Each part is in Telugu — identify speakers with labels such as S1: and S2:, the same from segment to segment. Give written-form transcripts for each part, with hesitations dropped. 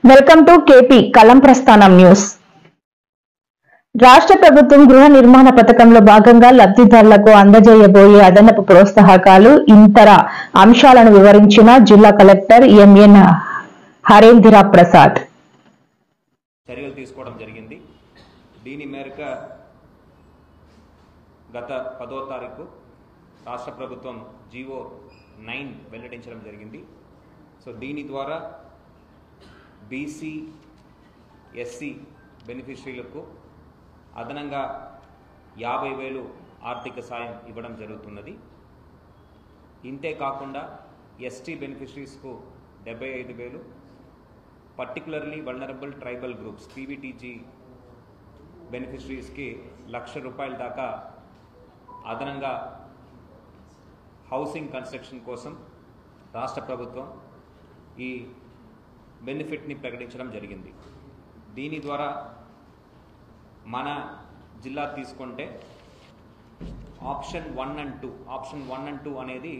S1: వెల్కమ్ టు కేపీ కలం ప్రస్థానం న్యూస్. రాష్ట్ర ప్రభుత్వం గృహ నిర్మాణ పథకంలో భాగంగా లబ్ధిదారులకు అందజేయబోయే అదనపు ప్రోత్సాహకాలు ఇతర అంశాలను వివరించిన జిల్లా కలెక్టర్ ఎంఎన్ హరేంద్ర ప్రసాద్.
S2: చర్యలు తీసుకోవడం జరిగింది. దీని మేరకు గత 10వ తారీఖు రాష్ట్ర ప్రభుత్వం జీవో 9 వెల్లడించడం జరిగింది. సో దీని ద్వారా బీసీ ఎస్సీ బెనిఫిషరీలకు అదనంగా 50,000 ఆర్థిక సాయం ఇవ్వడం జరుగుతున్నది. ఇంతే కాకుండా ఎస్టీ బెనిఫిషరీస్కు 75,000, particularly vulnerable tribal groups PVTG బెనిఫిషరీస్కి ₹1,00,000 దాకా అదనంగా హౌసింగ్ కన్స్ట్రక్షన్ కోసం రాష్ట్ర ప్రభుత్వం ఈ బెనిఫిట్ని ప్రకటించడం జరిగింది. దీని ద్వారా మన జిల్లా తీసుకుంటే ఆప్షన్ 1 అండ్ 2 అనేది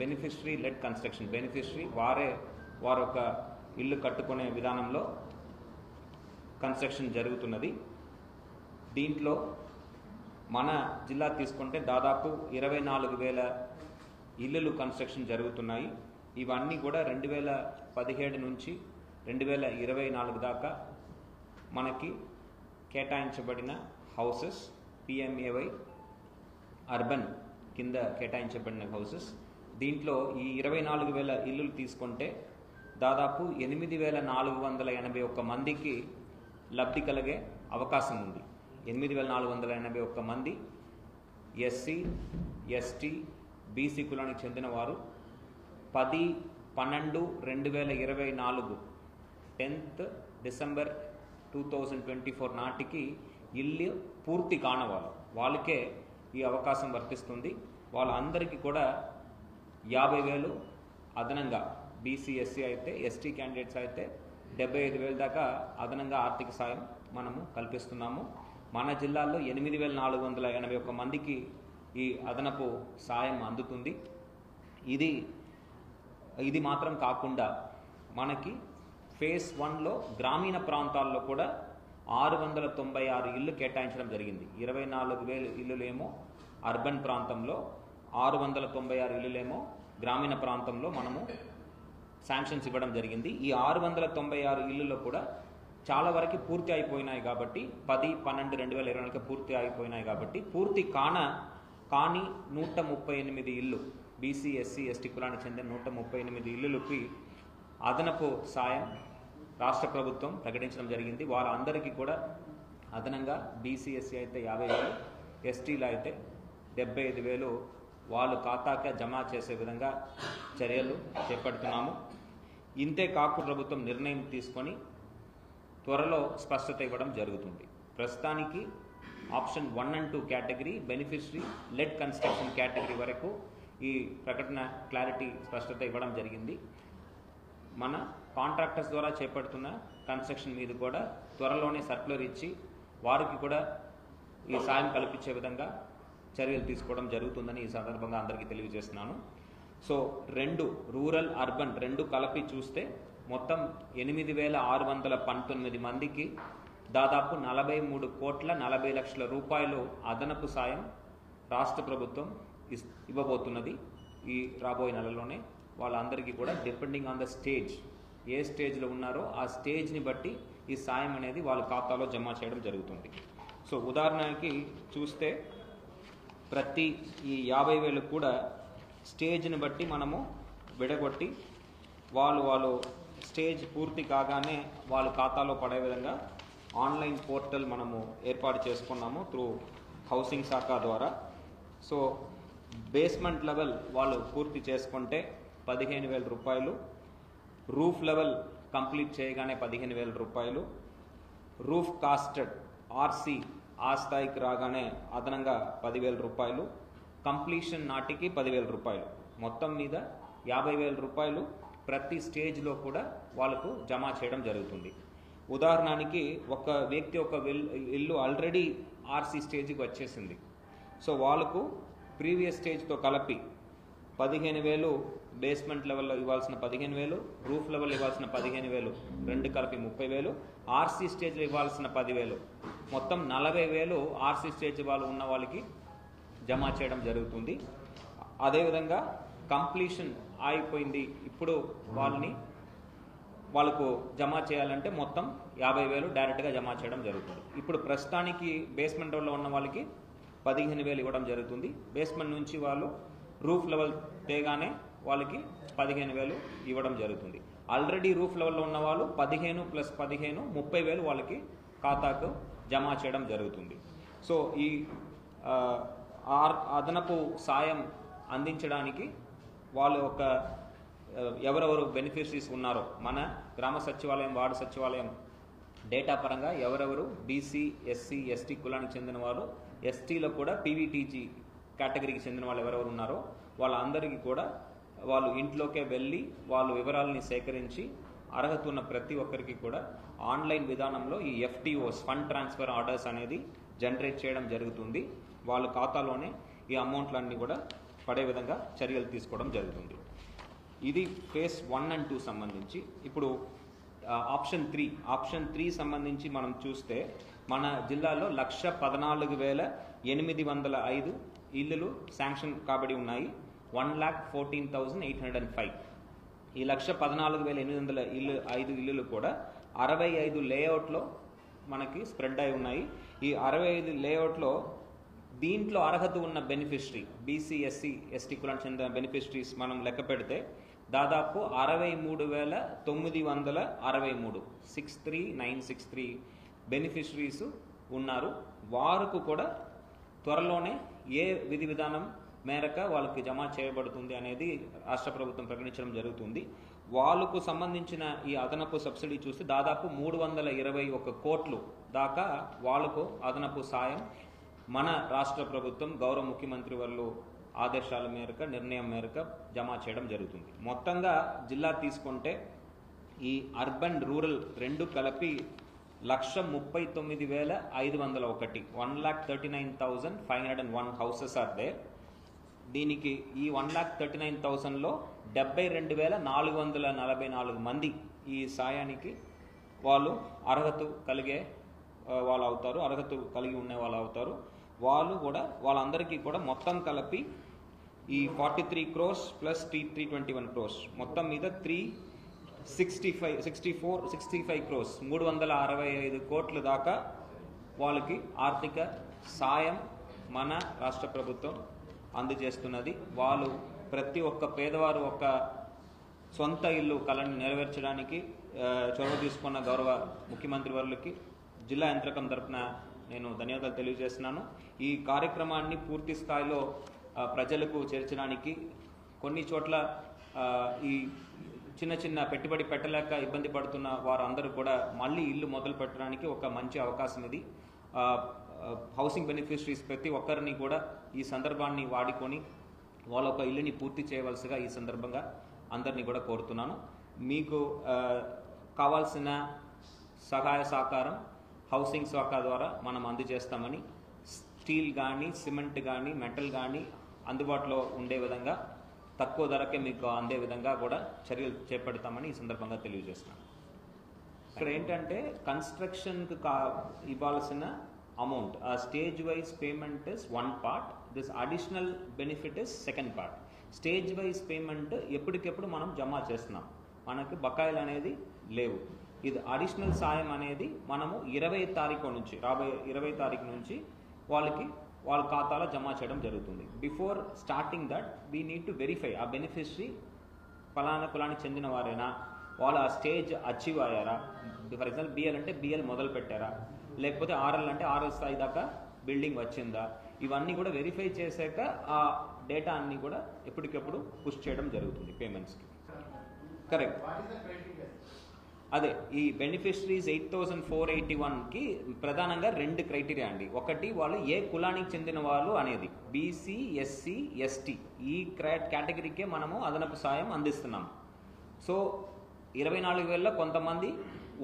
S2: బెనిఫిషరీ లెడ్ కన్స్ట్రక్షన్. బెనిఫిషరీ వారు ఒక ఇల్లు కట్టుకునే విధానంలో కన్స్ట్రక్షన్ జరుగుతున్నది. దీంట్లో మన జిల్లా తీసుకుంటే దాదాపు 24,000 ఇల్లులు కన్స్ట్రక్షన్ జరుగుతున్నాయి. ఇవన్నీ కూడా 2017 నుంచి 2024 దాకా మనకి కేటాయించబడిన హౌసెస్, పిఎంఏవై అర్బన్ కింద కేటాయించబడిన హౌసెస్. దీంట్లో ఈ 24,000 ఇల్లులు తీసుకుంటే దాదాపు 8,481 మందికి లబ్ధి కలిగే అవకాశం ఉంది. 8,481 మంది ఎస్సీ, ఎస్టీ, బీసీ కులానికి చెందిన వారు 10/12/2024 10th డిసెంబర్ 2024 నాటికి ఇల్లు పూర్తి కానవాళ్ళు వాళ్ళకే ఈ అవకాశం వర్తిస్తుంది. వాళ్ళందరికీ కూడా 50,000 అదనంగా, బీసీ ఎస్సీ అయితే, ఎస్టీ క్యాండిడేట్స్ అయితే 75,000 దాకా అదనంగా ఆర్థిక సాయం మనము కల్పిస్తున్నాము. మన జిల్లాలో 8,481 మందికి ఈ అదనపు సాయం అందుతుంది. ఇది మాత్రం కాకుండా మనకి ఫేజ్ 1లో గ్రామీణ ప్రాంతాల్లో కూడా 696 ఇళ్ళు కేటాయించడం జరిగింది. 24,000 ఇల్లులేమో అర్బన్ ప్రాంతంలో, 696 ఇల్లులేమో గ్రామీణ ప్రాంతంలో మనము శాంక్షన్స్ ఇవ్వడం జరిగింది. ఈ 696 ఇల్లులో కూడా చాలా వరకు పూర్తి అయిపోయినాయి కాబట్టి 10/12/2024 పూర్తి అయిపోయినాయి కాబట్టి పూర్తి కానీ 138 ఇల్లు, బీసీ ఎస్సీ ఎస్టీ కులానికి చెందిన 138 ఇల్లులకి అదనపు సాయం రాష్ట్ర ప్రభుత్వం ప్రకటించడం జరిగింది. వాళ్ళందరికీ కూడా అదనంగా బీసీ ఎస్సీ అయితే 50,000, ఎస్టీలో అయితే 75,000 వాళ్ళు ఖాతాకే జమ చేసే విధంగా చర్యలు చేపడుతున్నాము. ఇంతే కాకుండా ప్రభుత్వం నిర్ణయం తీసుకొని త్వరలో స్పష్టత ఇవ్వడం జరుగుతుంది. ప్రస్తుతానికి option 1 and 2 category, beneficiary lead construction category వరకు ఈ ప్రకటన క్లారిటీ స్పష్టత ఇవ్వడం జరిగింది. మన కాంట్రాక్టర్స్ ద్వారా చేపడుతున్న కన్స్ట్రక్షన్ మీద కూడా త్వరలోనే సర్క్యులర్ ఇచ్చి వారికి కూడా ఈ సాయం కల్పించే విధంగా చర్యలు తీసుకోవడం జరుగుతుందని ఈ సందర్భంగా అందరికీ తెలియజేస్తున్నాను. సో రూరల్ అర్బన్ కలిపి చూస్తే మొత్తం 8,619 మందికి దాదాపు 43,40,00,000 అదనపు సాయం రాష్ట్ర ప్రభుత్వం ఇవ్వబోతున్నది. ఈ రాబోయే నెలలోనే వాళ్ళందరికీ కూడా డిపెండింగ్ ఆన్ ద స్టేజ్, ఏ స్టేజ్లో ఉన్నారో ఆ స్టేజ్ని బట్టి ఈ సాయం అనేది వాళ్ళ ఖాతాలో జమ చేయడం జరుగుతుంది. సో ఉదాహరణకి చూస్తే ప్రతి ఈ 50,000 కూడా స్టేజ్ని బట్టి మనము విడగొట్టి వాళ్ళు స్టేజ్ పూర్తి కాగానే వాళ్ళ ఖాతాలో పడే విధంగా ఆన్లైన్ పోర్టల్ మనము ఏర్పాటు చేసుకున్నాము త్రూ హౌసింగ్ శాఖ ద్వారా. సో బేస్మెంట్ లెవెల్ వాళ్ళు పూర్తి చేసుకుంటే 15,000 రూపాయలు, రూఫ్ లెవెల్ కంప్లీట్ చేయగానే 15,000 రూపాయలు, రూఫ్ కాస్టెడ్ ఆర్సీ ఆ స్థాయికి రాగానే అదనంగా 10,000 రూపాయలు, కంప్లీషన్ నాటికి 10,000 రూపాయలు, మొత్తం మీద 50,000 రూపాయలు ప్రతి స్టేజ్లో కూడా వాళ్ళకు జమ చేయడం జరుగుతుంది. ఉదాహరణకి ఒక వ్యక్తి ఒక ఇల్లు ఆల్రెడీ ఆర్సీ స్టేజ్కి వచ్చేసింది. సో వాళ్ళకు ప్రీవియస్ స్టేజ్తో కలిపి 15,000 బేస్మెంట్ లెవెల్లో ఇవ్వాల్సిన 15,000, రూఫ్ లెవెల్ ఇవ్వాల్సిన 15,000, రెండు కలిపి 30,000, ఆర్సీ స్టేజ్లో ఇవ్వాల్సిన 10,000, మొత్తం 40,000 ఆర్సీ స్టేజ్ వాళ్ళు ఉన్న వాళ్ళకి జమ చేయడం జరుగుతుంది. అదేవిధంగా కంప్లీషన్ అయిపోయింది, ఇప్పుడు వాళ్ళకు జమ చేయాలంటే మొత్తం 50,000 డైరెక్ట్గా జమ చేయడం జరుగుతుంది. ఇప్పుడు ప్రస్తుతానికి బేస్మెంట్ లెవెల్లో ఉన్న వాళ్ళకి 15,000 ఇవ్వడం జరుగుతుంది. బేస్మెంట్ నుంచి వాళ్ళు రూఫ్ లెవెల్ తేగానే వాళ్ళకి 15,000 ఇవ్వడం జరుగుతుంది. ఆల్రెడీ రూఫ్ లెవెల్లో ఉన్న వాళ్ళు 15 + 15 30,000 వాళ్ళకి ఖాతాకు జమ చేయడం జరుగుతుంది. సో ఈ అదనపు సాయం అందించడానికి వాళ్ళు ఎవరెవరు బెనిఫిషరీస్ ఉన్నారో మన గ్రామ సచివాలయం, వార్డు సచివాలయం డేటా పరంగా ఎవరెవరు బీసీ, ఎస్సీ, ఎస్టీ కులానికి చెందిన వారు, ఎస్టీలో కూడా పీవీటీజీ కేటగిరీకి చెందిన వాళ్ళు ఎవరెవరు ఉన్నారో వాళ్ళందరికీ కూడా వాళ్ళు ఇంట్లోకే వెళ్ళి వాళ్ళు వివరాలని సేకరించి అర్హత ఉన్న ప్రతి ఒక్కరికి కూడా ఆన్లైన్ విధానంలో ఈ ఎఫ్టీఓస్ ఫండ్ ట్రాన్స్ఫర్ ఆర్డర్స్ అనేది జనరేట్ చేయడం జరుగుతుంది. వాళ్ళ ఖాతాలోనే ఈ అమౌంట్లన్నీ కూడా పడే విధంగా చర్యలు తీసుకోవడం జరుగుతుంది. ఇది ఫేజ్ 1 and 2 సంబంధించి. ఇప్పుడు ఆప్షన్ 3 సంబంధించి మనం చూస్తే మన జిల్లాలో 114,805 ఇల్లులు శాంక్షన్ కాబడి ఉన్నాయి. 1,14,805. ఈ 114,805 ఇల్లులు కూడా 65 లేఅవుట్లో మనకి స్ప్రెడ్ అయి ఉన్నాయి. ఈ 65 లేఅవుట్లో దీంట్లో అర్హత ఉన్న బెనిఫిషరీ బీసీ, ఎస్సీ, ఎస్టీ కులానికి చెందిన బెనిఫిషరీస్ మనం లెక్క పెడితే దాదాపు 63,963 63963 బెనిఫిషరీస్ ఉన్నారు. వారికి కూడా త్వరలోనే ఏ విధి విధానం మేరకు వాళ్ళకి జమ చేయబడుతుంది అనేది రాష్ట్ర ప్రభుత్వం ప్రకటించడం జరుగుతుంది. వాళ్ళకు సంబంధించిన ఈ అదనపు సబ్సిడీ చూస్తే దాదాపు 321 కోట్లు దాకా వాళ్ళకు అదనపు సాయం మన రాష్ట్ర ప్రభుత్వం గౌరవ ముఖ్యమంత్రి వాళ్ళు ఆదేశాల మేరకు, నిర్ణయం మేరకు జమ చేయడం జరుగుతుంది. మొత్తంగా జిల్లా తీసుకుంటే ఈ అర్బన్, రూరల్ రెండు కలిపి 139,501 1,39,501 హౌసెస్ ఆర్ దే. దీనికి ఈ 1,39,000లో 72,444 మంది ఈ సాయానికి వాళ్ళు అర్హత కలిగే వాళ్ళు అవుతారు, అర్హత కలిగి ఉండే వాళ్ళు అవుతారు. వాళ్ళు కూడా వాళ్ళందరికీ కూడా మొత్తం కలిపి ఈ 43 crores ప్లస్ 321 crores మొత్తం మీద 365 crores 365 కోట్ల దాకా వాళ్ళకి ఆర్థిక సాయం మన రాష్ట్ర ప్రభుత్వం అందజేస్తున్నది. వాళ్ళు ప్రతి ఒక్క పేదవారు ఒక సొంత ఇల్లు కళను నెరవేర్చడానికి చొరవ తీసుకున్న గౌరవ ముఖ్యమంత్రి వర్యులకి జిల్లా యంత్రకం తరపున నేను ధన్యవాదాలు తెలియజేస్తున్నాను. ఈ కార్యక్రమాన్ని పూర్తి స్థాయిలో ప్రజలకు చేర్చడానికి కొన్ని చోట్ల ఈ చిన్న పెట్టుబడి పెట్టలేక ఇబ్బంది పడుతున్న వారందరూ కూడా మళ్ళీ ఇల్లు మొదలు పెట్టడానికి ఒక మంచి అవకాశం ఇది. హౌసింగ్ బెనిఫిషరీస్ ప్రతి ఒక్కరిని కూడా ఈ సందర్భాన్ని వాడుకొని వాళ్ళ ఒక ఇల్లుని పూర్తి చేయవలసిగా ఈ సందర్భంగా అందరినీ కూడా కోరుతున్నాను. మీకు కావాల్సిన సహాయ సహకారం హౌసింగ్ శాఖ ద్వారా మనం అందజేస్తామని, స్టీల్ కానీ, సిమెంట్ కానీ, మెటల్ కానీ అందుబాటులో ఉండే విధంగా తక్కువ ధరకే మీకు అందే విధంగా కూడా చర్యలు చేపడతామని ఈ సందర్భంగా తెలియజేస్తున్నాను. ఇక్కడ ఏంటంటే కన్స్ట్రక్షన్కి ఇవ్వాల్సిన amount stage wise payment is one part, this additional benefit is second part. Stage wise payment ఎప్పటికెప్పుడు మనం జమ చేస్తున్నాం, మనకి బకాయిలు అనేది లేవు. ఇది అడిషనల్ సాయం అనేది మనము 20వ తారీఖు నుంచి రాబోయే 20వ తారీఖు నుంచి వాళ్ళ ఖాతాలో జమ చేయడం జరుగుతుంది. Before starting that we need to verify ఆ బెనిఫిషరీ ఫలానా కులానికి చెందిన వారైనా, వాళ్ళు ఆ స్టేజ్ అచీవ్ అయ్యారా, ఫర్ ఎగ్జాంపుల్ బిఎల్ అంటే బిఎల్ మొదలు పెట్టారా, లేకపోతే ఆర్ఎల్ అంటే ఆర్ఎల్ స్థాయి దాకా బిల్డింగ్ వచ్చిందా, ఇవన్నీ కూడా వెరిఫై చేశాక ఆ డేటా అన్నీ కూడా ఎప్పటికెప్పుడు పుష్ చేయడం జరుగుతుంది పేమెంట్స్కి. కరెక్ట్. అదే ఈ బెనిఫిషరీస్ 8,481కి ప్రధానంగా 2 క్రైటీరియా అండి. ఒకటి వాళ్ళు ఏ కులానికి చెందిన వాళ్ళు అనేది, బీసీ, ఎస్సీ, ఎస్టీ ఈ కేటగిరీకే మనము అదనపు సాయం అందిస్తున్నాము. సో 24,000లో కొంతమంది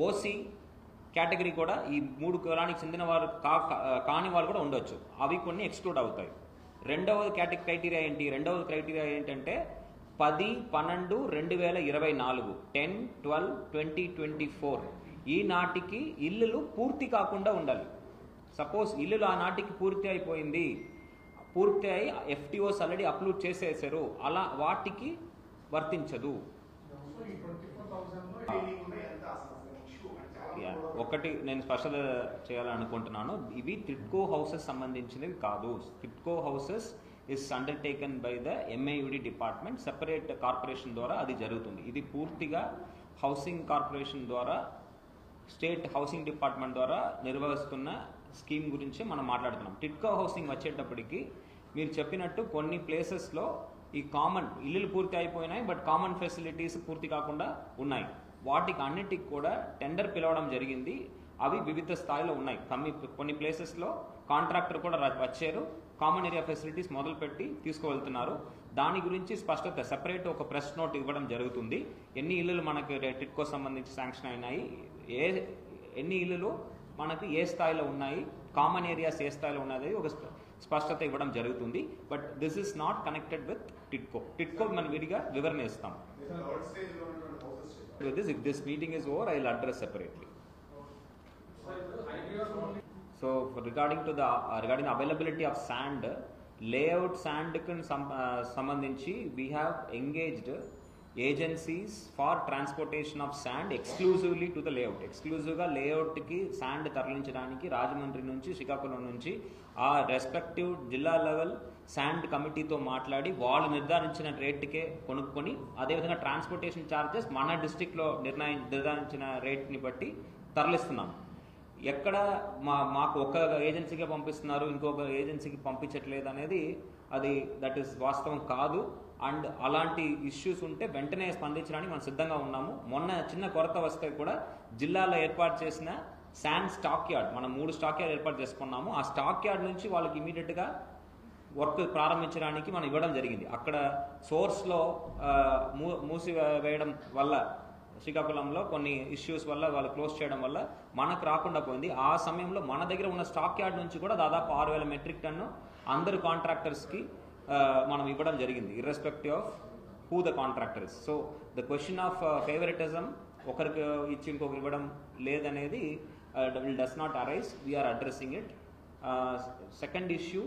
S2: ఓసీ కేటగిరీ కూడా ఈ 3 కులానికి చెందిన వారు కాని వాళ్ళు కూడా ఉండొచ్చు, అవి కొన్ని ఎక్స్క్లూడ్ అవుతాయి. రెండవ క్రైటీరియా ఏంటంటే 10/12/2024 10/12/2024 ఈ నాటికి ఇల్లులు పూర్తి కాకుండా ఉండాలి. సపోజ్ ఇల్లులు ఆ నాటికి పూర్తి అయిపోయింది, పూర్తి అయి FTOs ఆల్రెడీ అప్లోడ్ చేసేసారు, అలా వాటికి వర్తించదు. ఒకటి నేను స్పష్టత చేయాలనుకుంటున్నాను, ఇవి టిడ్కో హౌసెస్ సంబంధించినవి కాదు. TIDCO houses is undertaken by the MAUD department, separate corporation ద్వారా అది జరుగుతుంది. ఇది పూర్తిగా హౌసింగ్ కార్పొరేషన్ ద్వారా, స్టేట్ హౌసింగ్ డిపార్ట్మెంట్ ద్వారా నిర్వహిస్తున్న స్కీమ్ గురించి మనం మాట్లాడుతున్నాం. టిడ్కో హౌసింగ్ వచ్చేటప్పటికి మీరు చెప్పినట్టు కొన్ని ప్లేసెస్లో ఈ కామన్ ఇల్లులు పూర్తి అయిపోయినాయి, బట్ కామన్ ఫెసిలిటీస్ పూర్తి కాకుండా ఉన్నాయి. వాటికి అన్నిటికి కూడా టెండర్ పిలవడం జరిగింది. అవి వివిధ స్థాయిలో ఉన్నాయి. కొన్ని ప్లేసెస్లో కాంట్రాక్టర్ కూడా వచ్చారు, కామన్ ఏరియా ఫెసిలిటీస్ మొదలుపెట్టి తీసుకువెళ్తున్నారు. దాని గురించి స్పష్టత సెపరేట్ ఒక ప్రెస్ నోట్ ఇవ్వడం జరుగుతుంది. ఎన్ని ఇల్లులు మనకు టిడ్కో సంబంధించి శాంక్షన్ అయినాయి, ఎన్ని ఇల్లులు మనకు ఏ స్థాయిలో ఉన్నాయి, కామన్ ఏరియాస్ ఏ స్థాయిలో ఉన్నది ఒక స్పష్టత ఇవ్వడం జరుగుతుంది. But this is not connected with TIDCO మనం విడిగా వివరణ ఇస్తాం. If this meeting is over, I will address separately. So regarding the availability of sand, layout sand sambandhinchi we have engaged agencies for transportation of sand exclusively to the layout. Exclusive ga layout ki sand తరలించడానికి రాజమండ్రి నుంచి, శ్రీకాకుళం నుంచి ఆ రెస్పెక్టివ్ జిల్లా లెవెల్ శాండ్ కమిటీతో మాట్లాడి వాళ్ళు నిర్ధారించిన రేట్కే కొనుక్కొని, అదేవిధంగా ట్రాన్స్పోర్టేషన్ ఛార్జెస్ మన డిస్టిక్లో నిర్ధారించిన రేట్ని బట్టి తరలిస్తున్నాం. ఎక్కడ మాకు ఒక ఏజెన్సీకే పంపిస్తున్నారు, ఇంకొక ఏజెన్సీకి పంపించట్లేదు అనేది దట్ ఈస్ వాస్తవం కాదు. అండ్ అలాంటి ఇష్యూస్ ఉంటే వెంటనే స్పందించడానికి మనం సిద్ధంగా ఉన్నాము. మొన్న చిన్న కొరత వస్తే కూడా జిల్లాలో ఏర్పాటు చేసిన శాండ్ స్టాక్ యార్డ్, మనం 3 స్టాక్ యార్డ్ ఏర్పాటు చేసుకున్నాము. ఆ స్టాక్ యార్డ్ నుంచి వాళ్ళకి ఇమీడియట్గా వర్క్ ప్రారంభించడానికి మనం ఇవ్వడం జరిగింది. అక్కడ సోర్స్లో మూసివేయడం వల్ల, శ్రీకాకుళంలో కొన్ని ఇష్యూస్ వల్ల వాళ్ళు క్లోజ్ చేయడం వల్ల మనకు రాకుండా పోయింది. ఆ సమయంలో మన దగ్గర ఉన్న స్టాక్ యార్డ్ నుంచి కూడా దాదాపు 6,000 మెట్రిక్ టన్ను అందరు కాంట్రాక్టర్స్కి మనం ఇవ్వడం జరిగింది, irrespective of who the contractor is. So the question of favouritism, ఒకరికి ఇచ్చి ఇంకొకరు ఇవ్వడం లేదనేది does not arise. We're addressing it. Second issue,